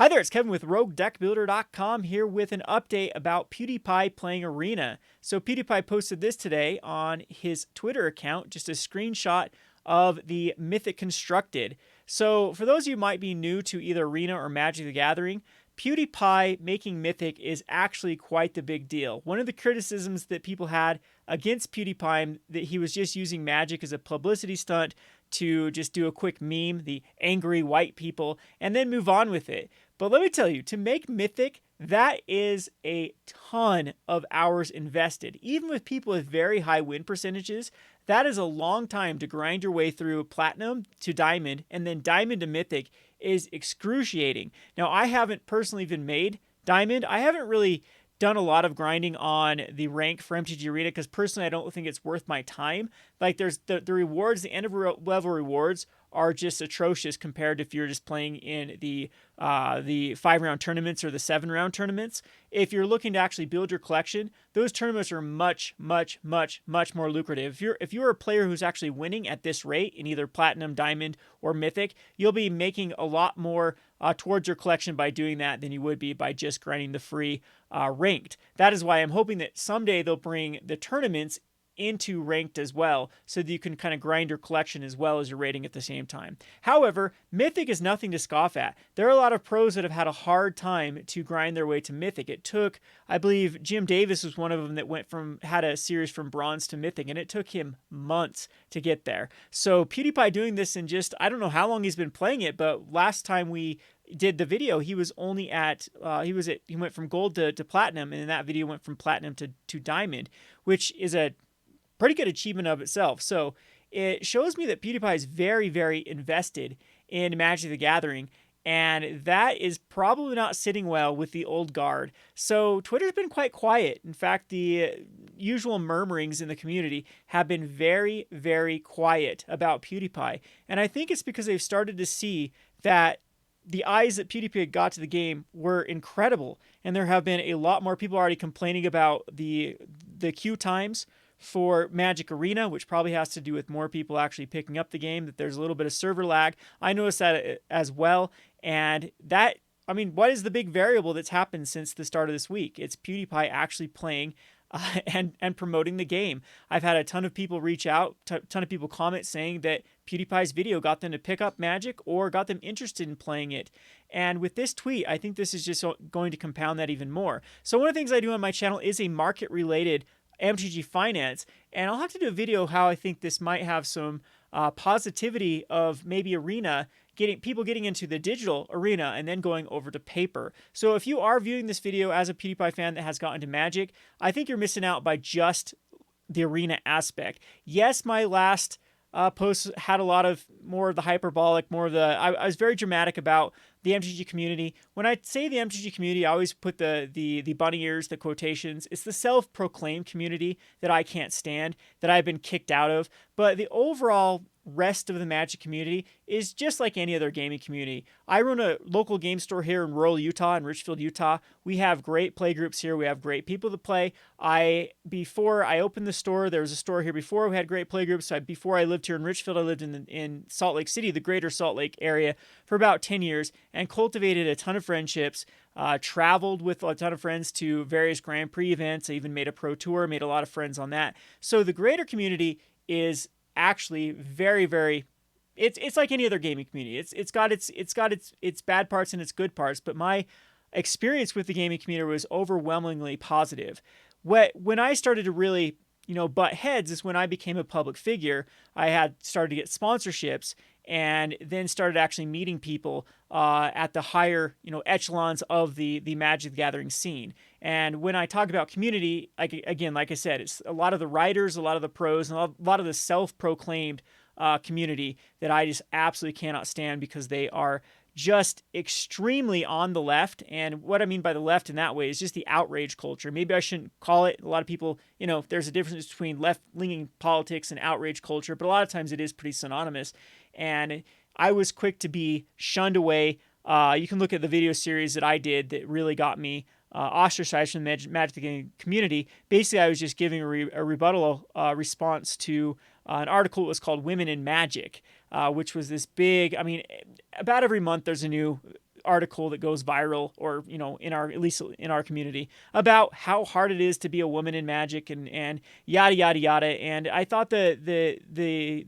Hi there, it's Kevin with RogueDeckBuilder.com here with an update about Pewdiepie playing Arena. So Pewdiepie posted this today on his Twitter account, just a screenshot of the Mythic constructed. So for those of you who might be new to either Arena or Magic the Gathering, Pewdiepie making Mythic is actually quite the big deal. One of the criticisms that people had against Pewdiepie that he was just using Magic as a publicity stunt to just do a quick meme, the angry white people, and then move on with it. But let me tell you, to make Mythic, that is a ton of hours invested. Even with people with very high win percentages, that is a long time to grind your way through Platinum to Diamond, and then Diamond to Mythic is excruciating. Now, I haven't personally even made Diamond. I haven't really done a lot of grinding on the rank for MTG Arena because personally I don't think it's worth my time. Like there's the rewards, the end of level rewards are just atrocious compared to if you're just playing in the 5-round tournaments or the 7-round tournaments. If you're looking to actually build your collection, those tournaments are much more lucrative. If you're a player who's actually winning at this rate in either Platinum, Diamond, or Mythic, you'll be making a lot more towards your collection by doing that than you would be by just grinding the free ranked. That is why I'm hoping that someday they'll bring the tournaments into ranked as well, so that you can kind of grind your collection as well as your rating at the same time. However, Mythic is nothing to scoff at. There are a lot of pros that have had a hard time to grind their way to Mythic. It took, I believe, Jim Davis was one of them that had a series from Bronze to Mythic, and it took him months to get there. So Pewdiepie doing this in just, I don't know how long he's been playing it, but last time we did the video, he was only at he went from gold to platinum, and in that video went from platinum to diamond, which is a pretty good achievement of itself. So it shows me that Pewdiepie is very invested in Magic the Gathering, and that is probably not sitting well with the old guard. So Twitter's been quite quiet. In fact, the usual murmurings in the community have been very quiet about Pewdiepie, and I think it's because they've started to see that the eyes that Pewdiepie got to the game were incredible, and there have been a lot more people already complaining about the queue times for Magic Arena, which probably has to do with more people actually picking up the game, that there's a little bit of server lag. I noticed that as well, and that, I mean, what is the big variable that's happened since the start of this week? It's Pewdiepie actually playing and promoting the game. I've had a ton of people reach out, ton of people comment saying that Pewdiepie's video got them to pick up Magic or got them interested in playing it. And with this tweet, I think this is just going to compound that even more. So one of the things I do on my channel is a market-related MTG finance, and I'll have to do a video how I think this might have some positivity of maybe Arena, people getting into the digital arena and then going over to paper. So if you are viewing this video as a Pewdiepie fan that has gotten to Magic, I think you're missing out by just the Arena aspect. Yes, my last post had a lot of more of the hyperbolic, more of the, I was very dramatic about the MTG community. When I say the MTG community, I always put the bunny ears, the quotations. It's the self-proclaimed community that I can't stand, that I've been kicked out of. But the overall rest of the Magic community is just like any other gaming community. I run a local game store here in rural Utah, in Richfield, Utah. We have great play groups here. We have great people to play. Before I opened the store, there was a store here before. We had great play groups. Before I lived here in Richfield, I lived in Salt Lake City, the greater Salt Lake area, for about 10 years and cultivated a ton of friendships, traveled with a ton of friends to various Grand Prix events. I even made a pro tour, made a lot of friends on that. So the greater community is actually very it's like any other gaming community. It's got its bad parts and its good parts, but my experience with the gaming community was overwhelmingly positive. When I started to really butt heads is when I became a public figure. I had started to get sponsorships and then started actually meeting people at the higher echelons of the Magic the Gathering scene. And when I talk about community, again, like I said, it's a lot of the writers, a lot of the pros, and a lot of the self-proclaimed community that I just absolutely cannot stand, because they are just extremely on the left. And what I mean by the left in that way is just the outrage culture. Maybe I shouldn't call it. A lot of people, there's a difference between left-leaning politics and outrage culture, but a lot of times it is pretty synonymous. And I was quick to be shunned away. You can look at the video series that I did that really got me ostracized from the Magic the Gathering community. Basically, I was just giving a rebuttal response to an article that was called Women in Magic, which was this big, about every month there's a new article that goes viral, or at least in our community, about how hard it is to be a woman in Magic, and yada yada yada. And I thought there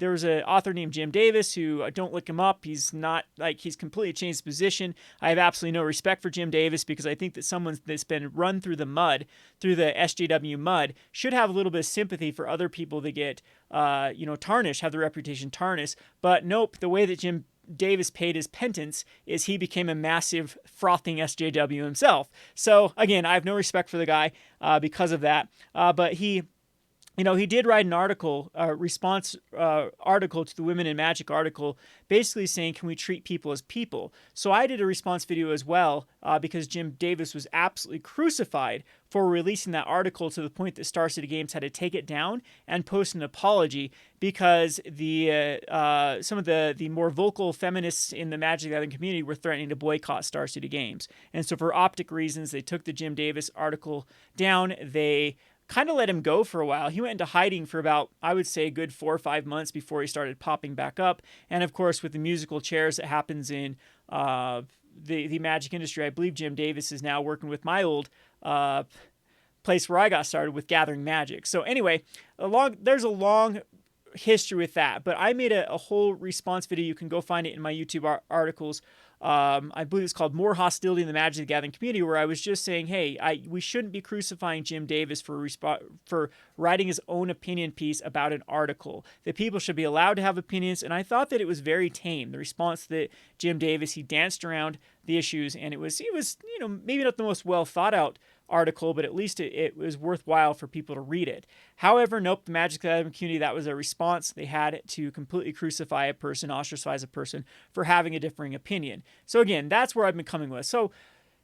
was an author named Jim Davis who, don't look him up. He's not, like, he's completely changed his position. I have absolutely no respect for Jim Davis, because I think that someone that's been run through the mud, through the SJW mud, should have a little bit of sympathy for other people that get tarnished, have their reputation tarnished. But nope, the way that Jim Davis paid his penance is he became a massive frothing SJW himself. So again, I have no respect for the guy because of that. But he did write an article, response article to the Women in Magic article, basically saying, can we treat people as people? So I did a response video as well, because Jim Davis was absolutely crucified for releasing that article, to the point that Star City Games had to take it down and post an apology, because some of the more vocal feminists in the Magic the Gathering community were threatening to boycott Star City Games. And so for optic reasons, they took the Jim Davis article down. They kind of let him go for a while. He went into hiding for about, I would say, a good 4 or 5 months before he started popping back up. And of course, with the musical chairs that happens in the Magic industry, I believe Jim Davis is now working with my old place where I got started, with Gathering Magic. So anyway, there's a long history with that, but I made a whole response video. You can go find it in my YouTube articles. I believe it's called More Hostility in the Magic the Gathering Community, where I was just saying, hey, we shouldn't be crucifying Jim Davis for writing his own opinion piece about an article. That people should be allowed to have opinions, and I thought that it was very tame. The response that Jim Davis, he danced around the issues, and it was maybe not the most well thought out article, but at least it was worthwhile for people to read it. However, nope, the Magic the Gathering community, that was a response. They had to completely crucify a person, ostracize a person for having a differing opinion. So again, that's where I've been coming with. So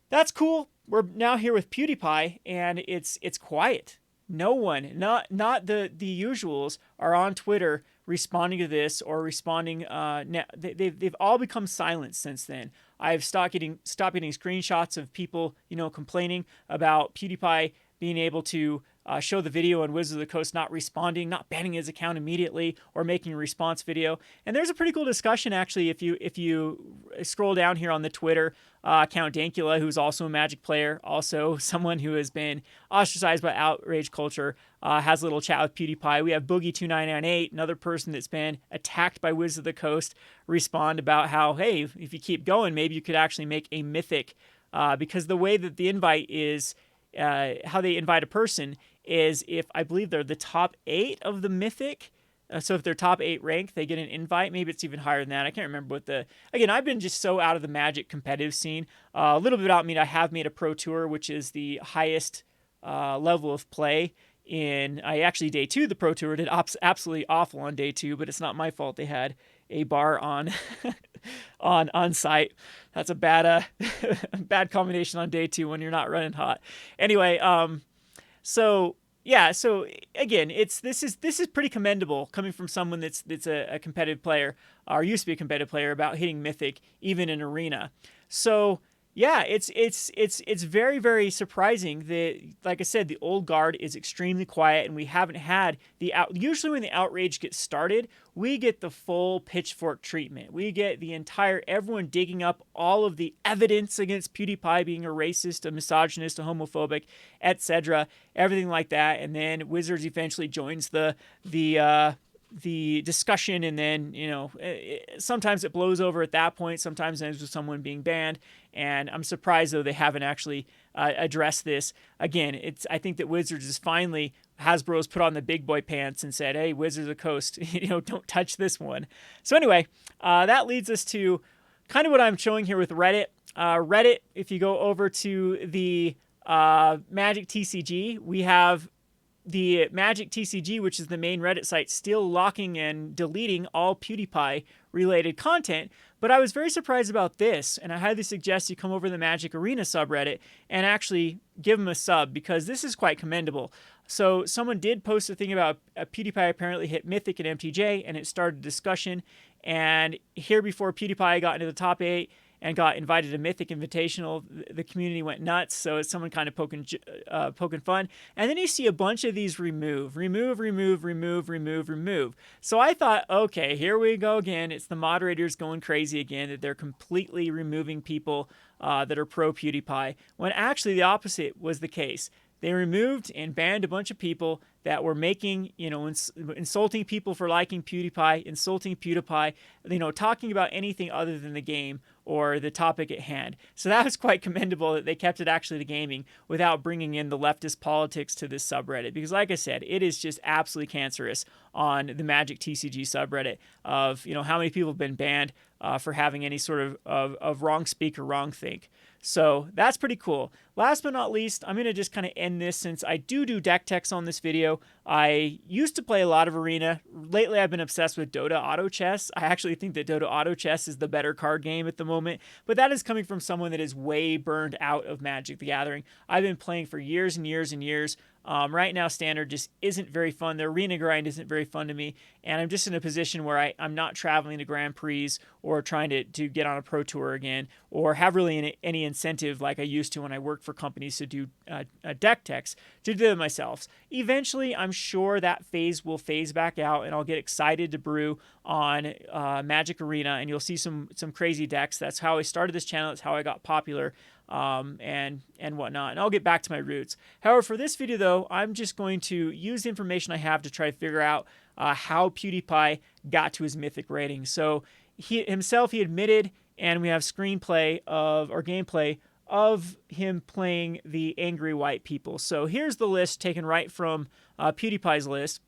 that's cool. We're now here with Pewdiepie, and it's quiet. No one, not the usuals, are on Twitter responding to this, or responding. They've all become silent since then. I've stopped getting screenshots of people, complaining about Pewdiepie being able to show the video on Wizards of the Coast, not responding, not banning his account immediately, or making a response video. And there's a pretty cool discussion, actually, if you scroll down here on the Twitter account. Dankula, who's also a Magic player, also someone who has been ostracized by outrage culture, has a little chat with Pewdiepie. We have Boogie2998, another person that's been attacked by Wizards of the Coast, respond about how, hey, if you keep going, maybe you could actually make a Mythic, because the way that the invite is, how they invite a person is, if I believe they're the top 8 of the Mythic. So if they're top 8 ranked, they get an invite. Maybe it's even higher than that. I can't remember again, I've been just so out of the Magic competitive scene. A little bit about me, I have made a Pro Tour, which is the highest level of play. I actually, day 2 the Pro Tour did absolutely awful on day 2, but it's not my fault. They had a bar on on site. That's a bad bad combination on day 2 when you're not running hot. Anyway, so again, this is pretty commendable, coming from someone that's a competitive player, or used to be a competitive player, about hitting Mythic even in Arena. So yeah, it's very, very surprising that, like I said, the old guard is extremely quiet, and we haven't had usually when the outrage gets started, we get the full pitchfork treatment. We get the entire, everyone digging up all of the evidence against Pewdiepie being a racist, a misogynist, a homophobic, etc., everything like that. And then Wizards eventually joins the discussion, and then sometimes it blows over at that point. Sometimes it ends with someone being banned, and I'm surprised though they haven't actually addressed this. Again, I think that Wizards is finally, Hasbro's put on the big boy pants and said, hey, Wizards of the Coast, don't touch this one. So anyway, that leads us to kind of what I'm showing here with Reddit. Reddit, if you go over to the Magic TCG, we have the Magic TCG, which is the main Reddit site, still locking and deleting all Pewdiepie related content. But I was very surprised about this, and I highly suggest you come over to the Magic Arena subreddit and actually give them a sub, because this is quite commendable. So someone did post a thing about Pewdiepie apparently hit Mythic and MTJ, and it started a discussion. And here, before Pewdiepie got into the top 8, and got invited to Mythic Invitational. The community went nuts, so it's someone kind of poking fun. And then you see a bunch of these remove. So I thought, okay, here we go again. It's the moderators going crazy again, that they're completely removing people that are pro PewDiePie, when actually the opposite was the case. They removed and banned a bunch of people that were making, insulting people for liking PewDiePie, insulting PewDiePie, talking about anything other than the game or the topic at hand. So that was quite commendable that they kept it actually to gaming without bringing in the leftist politics to this subreddit. Because like I said, it is just absolutely cancerous on the Magic TCG subreddit of, how many people have been banned for having any sort of wrong speak or wrong think. So that's pretty cool. Last but not least, I'm going to just kind of end this since I do deck techs on this video. I used to play a lot of Arena. Lately, I've been obsessed with Dota Auto Chess. I actually think that Dota Auto Chess is the better card game at the moment, but that is coming from someone that is way burned out of Magic the Gathering. I've been playing for years and years and years. Right now, Standard just isn't very fun. The arena grind isn't very fun to me, and I'm just in a position where I'm not traveling to Grand Prix or trying to get on a Pro Tour again, or have really any incentive like I used to when I worked for companies to do deck techs, to do them myself. Eventually, I'm sure that phase will phase back out, and I'll get excited to brew on Magic Arena, and you'll see some crazy decks. That's how I started this channel. That's how I got popular. And whatnot. And I'll get back to my roots. However, for this video, though, I'm just going to use the information I have to try to figure out how PewDiePie got to his Mythic rating. So he admitted, and we have gameplay of him playing the angry white people. So here's the list taken right from PewDiePie's list.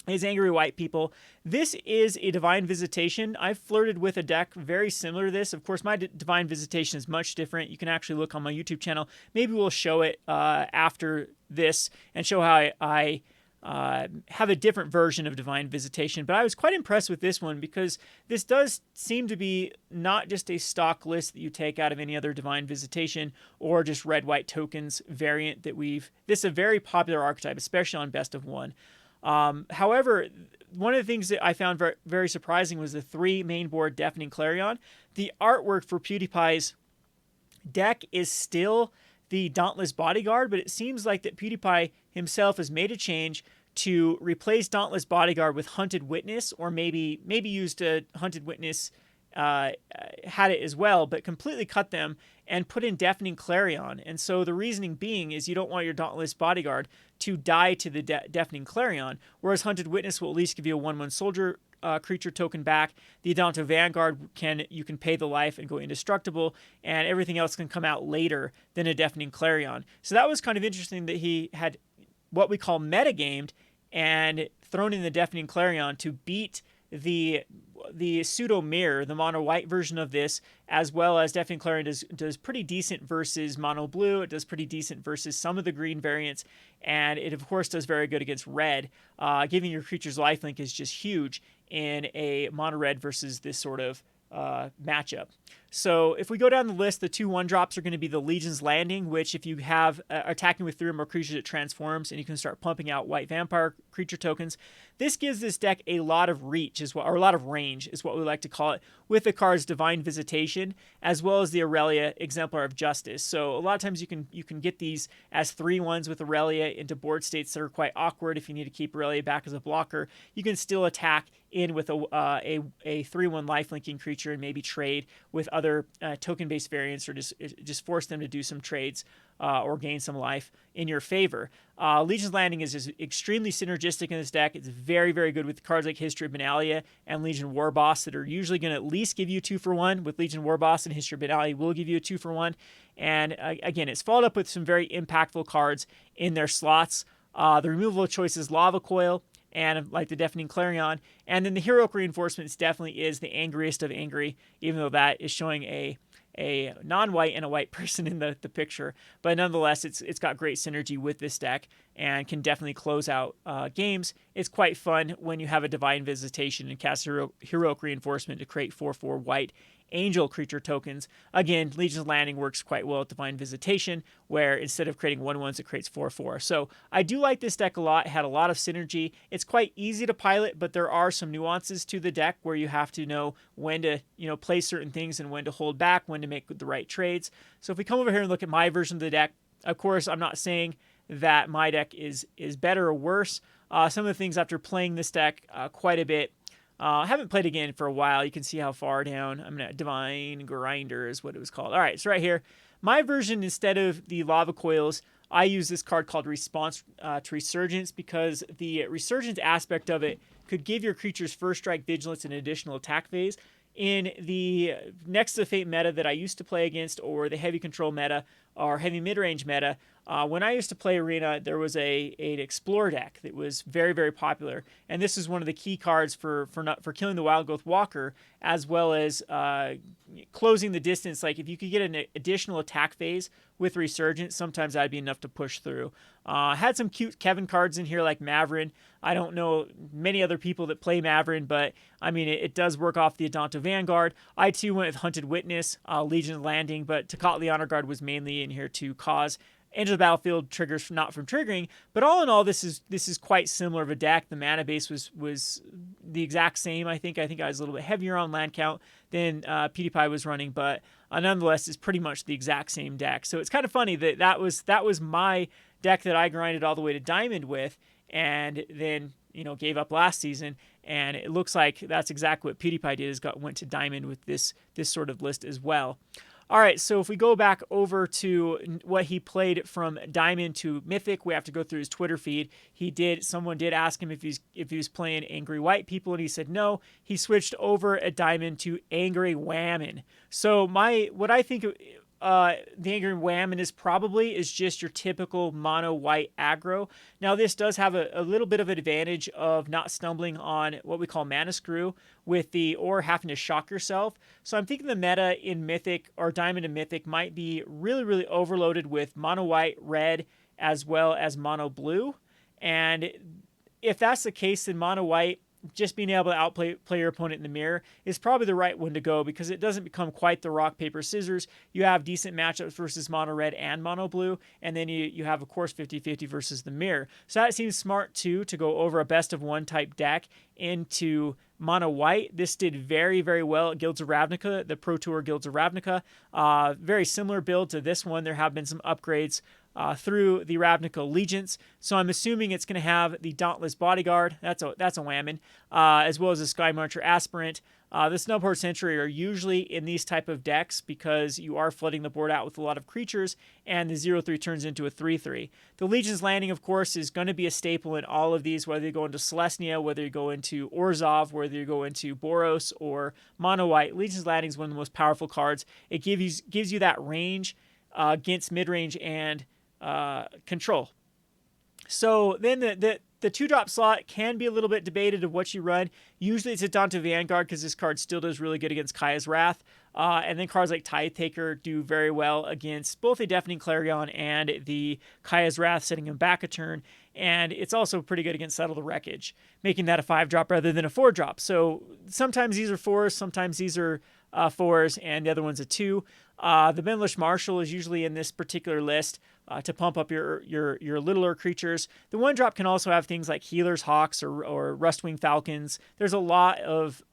His angry white people. This is a Divine Visitation. I've flirted with a deck very similar to this. Of course, my Divine Visitation is much different. You can actually look on my YouTube channel. Maybe we'll show it after this and show how I have a different version of Divine Visitation. But I was quite impressed with this one because this does seem to be not just a stock list that you take out of any other Divine Visitation or just red-white tokens variant that this is a very popular archetype, especially on Best of One. However, one of the things that I found very, very surprising was the 3 main board Deafening Clarion. The artwork for PewDiePie's deck is still the Dauntless Bodyguard, but it seems like that PewDiePie himself has made a change to replace Dauntless Bodyguard with Hunted Witness, or maybe used a Hunted Witness, had it as well, but completely cut them and put in Deafening Clarion. And so the reasoning being is you don't want your Dauntless Bodyguard to die to the Deafening Clarion, whereas Hunted Witness will at least give you a 1/1 soldier creature token back. The Adonto Vanguard you can pay the life and go indestructible, and everything else can come out later than a Deafening Clarion. So that was kind of interesting that he had what we call metagamed and thrown in the Deafening Clarion to beat the pseudo mirror, the mono white version of this, as well as Deafening Clarion does pretty decent versus mono blue. It does pretty decent versus some of the green variants, and it of course does very good against red. Giving your creatures lifelink is just huge in a mono red versus this sort of matchup. So if we go down the list, the 2 1-drops are going to be the Legion's Landing, which if you have attacking with 3 or more creatures, it transforms, and you can start pumping out white vampire creature tokens. This gives this deck a lot of reach, or a lot of range, is what we like to call it, with the cards Divine Visitation, as well as the Aurelia Exemplar of Justice. So a lot of times you can get these as 3/1s with Aurelia into board states that are quite awkward. If you need to keep Aurelia back as a blocker, you can still attack in with a 3/1 lifelinking creature and maybe trade with other token-based variants, or just force them to do some trades or gain some life in your favor. Legion's Landing is just extremely synergistic in this deck. It's very, very good with cards like History of Benalia and Legion War Boss that are usually going to at least give you 2 for 1. With Legion War Boss and History of Benalia will give you a 2 for 1. And again, it's followed up with some very impactful cards in their slots. The removal choices Lava Coil, and like the Deafening Clarion. And then the Heroic Reinforcements definitely is the angriest of angry, even though that is showing a non-white and a white person in the picture. But nonetheless, it's got great synergy with this deck and can definitely close out games. It's quite fun when you have a Divine Visitation and cast Heroic Reinforcement to create 4/4 white angel creature tokens. Again, Legion's Landing works quite well with Divine Visitation, where instead of creating 1/1s, it creates 4/4. So I do like this deck a lot. It had a lot of synergy. It's quite easy to pilot, but there are some nuances to the deck where you have to know when to, play certain things and when to hold back, when to make the right trades. So if we come over here and look at my version of the deck, of course, I'm not saying that my deck is better or worse. Some of the things after playing this deck quite a bit, I haven't played again for a while. You can see how far down. I'm going to Divine Grinder is what it was called. All right, so right here, my version, instead of the Lava Coils, I use this card called Response to Resurgence, because the Resurgence aspect of it could give your creatures First Strike, Vigilance, and additional attack phase. In the Next to the Fate meta that I used to play against, or the Heavy Control meta, or Heavy Midrange meta, when I used to play Arena, there was an Explore deck that was very, very popular, and this is one of the key cards for killing the Wild Growth Walker, as well as closing the distance. Like, if you could get an additional attack phase with Resurgence, sometimes that'd be enough to push through. Had some cute Kevin cards in here like Maverin. I don't know many other people that play Maverin, but I mean, it does work off the Adanto Vanguard. I too went with Hunted Witness, Legion Landing, but Tocatli Honor Guard was mainly in here to cause Enter the Battlefield triggers not from triggering. But all in all, this is quite similar of a deck. The mana base was the exact same. I think I was a little bit heavier on land count than Pewdiepie was running, but nonetheless, it's pretty much the exact same deck. So it's kind of funny that was my deck that I grinded all the way to Diamond with, and then gave up last season. And it looks like that's exactly what Pewdiepie did, went to Diamond with this sort of list as well. All right, so if we go back over to what he played from Diamond to Mythic, we have to go through his Twitter feed. Someone did ask him if he was playing Angry White People, and he said no. He switched over at Diamond to Angry Waamen. So what I think the Angry Waamen is just your typical mono white aggro. Now, this does have a little bit of an advantage of not stumbling on what we call Mana Screw or having to shock yourself. So I'm thinking the meta in Mythic or Diamond and Mythic might be really, really overloaded with mono white, red, as well as mono blue. And if that's the case, then mono white, just being able to outplay your opponent in the mirror, is probably the right one to go, because it doesn't become quite the rock, paper, scissors. You have decent matchups versus mono red and mono blue, and then you have, of course, 50-50 versus the mirror. So that seems smart too, to go over a best of one type deck into mono white. This did very, very well at Guilds of Ravnica, the Pro Tour Guilds of Ravnica. Very similar build to this one. There have been some upgrades through the Ravnica Allegiance. So I'm assuming it's going to have the Dauntless Bodyguard. That's a Waamen, as well as the Sky Marcher Aspirant. The Snubhorde Sentry are usually in these type of decks because you are flooding the board out with a lot of creatures, and the 0/3 turns into a 3/3. The Legion's Landing, of course, is going to be a staple in all of these, whether you go into Selesnya, whether you go into Orzhov, whether you go into Boros or Mono White. Legion's Landing is one of the most powerful cards. It gives you that range against mid-range and control. So then the 2-drop slot can be a little bit debated of what you run. Usually it's a Adanto Vanguard, because this card still does really good against Kaya's Wrath. And then cards like Tithe Taker do very well against both a Deafening Clarion and the Kaya's Wrath, setting him back a turn. And it's also pretty good against Settle the Wreckage, making that a 5-drop rather than a 4-drop. So sometimes these are 4s, sometimes these are 4s, and the other one's a 2. The Benlish Marshal is usually in this particular list to pump up your littler creatures. The 1-drop can also have things like Healer's Hawks or Rustwing Falcons. There's a lot of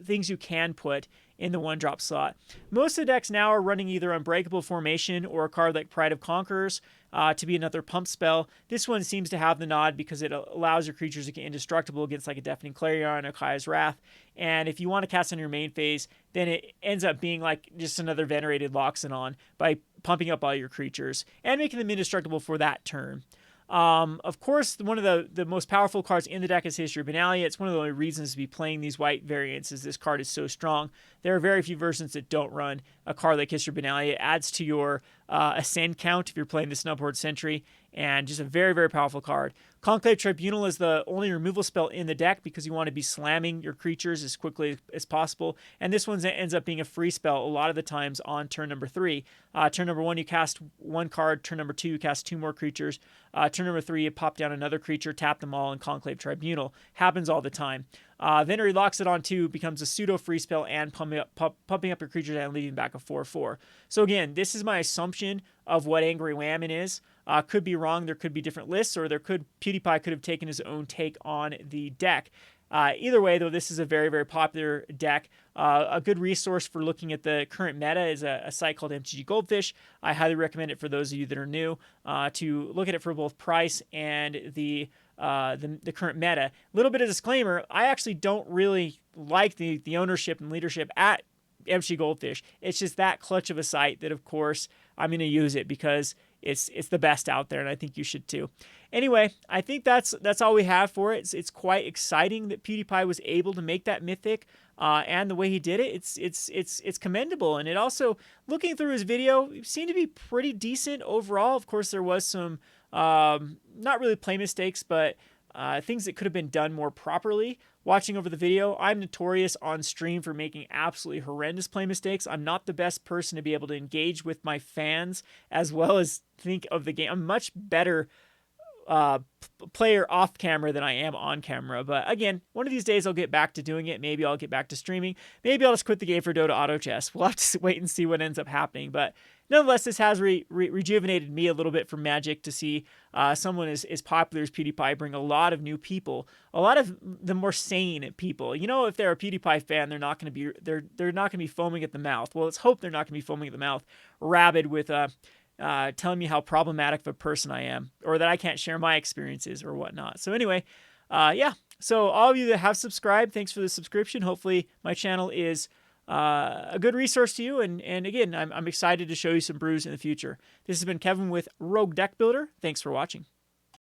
things you can put in the 1-drop slot. Most of the decks now are running either Unbreakable Formation or a card like Pride of Conquerors to be another pump spell. This one seems to have the nod because it allows your creatures to get indestructible against like a Deafening Clarion or Kaya's Wrath. And if you want to cast on your main phase, then it ends up being like just another Venerated Loxodon by pumping up all your creatures and making them indestructible for that turn. Of course, one of the most powerful cards in the deck is History of Benalia. It's one of the only reasons to be playing these white variants, is this card is so strong. There are very few versions that don't run a card like History of Benalia. It adds to your Ascend count if you're playing the Snubhorde Sentry, and just a very, very powerful card. Conclave Tribunal is the only removal spell in the deck because you want to be slamming your creatures as quickly as possible. And this one ends up being a free spell a lot of the times on turn number 3. Turn number 1, you cast 1 card. Turn number 2, you cast 2 more creatures. Turn number 3, you pop down another creature, tap them all, and Conclave Tribunal. Happens all the time. Then he locks it on 2, becomes a pseudo free spell and pumping up your creatures and leaving back a 4/4. So again, this is my assumption of what Angry Waamen is. Could be wrong. There could be different lists, or PewDiePie could have taken his own take on the deck. Either way, though, this is a very, very popular deck. A good resource for looking at the current meta is a site called MTG Goldfish. I highly recommend it for those of you that are new to look at it for both price and the current meta. A little bit of disclaimer: I actually don't really like the ownership and leadership at MTG Goldfish. It's just that clutch of a site that, of course, I'm going to use it because it's the best out there, and I think you should too. Anyway, I think that's all we have for it. It's quite exciting that PewDiePie was able to make that Mythic, and the way he did it, it's commendable. And it also, looking through his video, seemed to be pretty decent overall. Of course, there was some not really play mistakes, but things that could have been done more properly. Watching over the video, I'm notorious on stream for making absolutely horrendous play mistakes. I'm not the best person to be able to engage with my fans as well as think of the game. I'm much better player off camera than I am on camera. But again, one of these days I'll get back to doing it. Maybe I'll get back to streaming. Maybe I'll just quit the game for Dota Auto Chess. We'll have to wait and see what ends up happening. But nonetheless, this has rejuvenated me a little bit from Magic to see someone as popular as PewDiePie bring a lot of new people, a lot of the more sane people. You know, if they're a PewDiePie fan, they're not going to be foaming at the mouth. Well, let's hope they're not going to be foaming at the mouth, rabid with telling me how problematic of a person I am, or that I can't share my experiences or whatnot. So anyway, yeah. So all of you that have subscribed, thanks for the subscription. Hopefully my channel is a good resource to you. And again, I'm excited to show you some brews in the future. This has been Kevin with Rogue Deck Builder. Thanks for watching.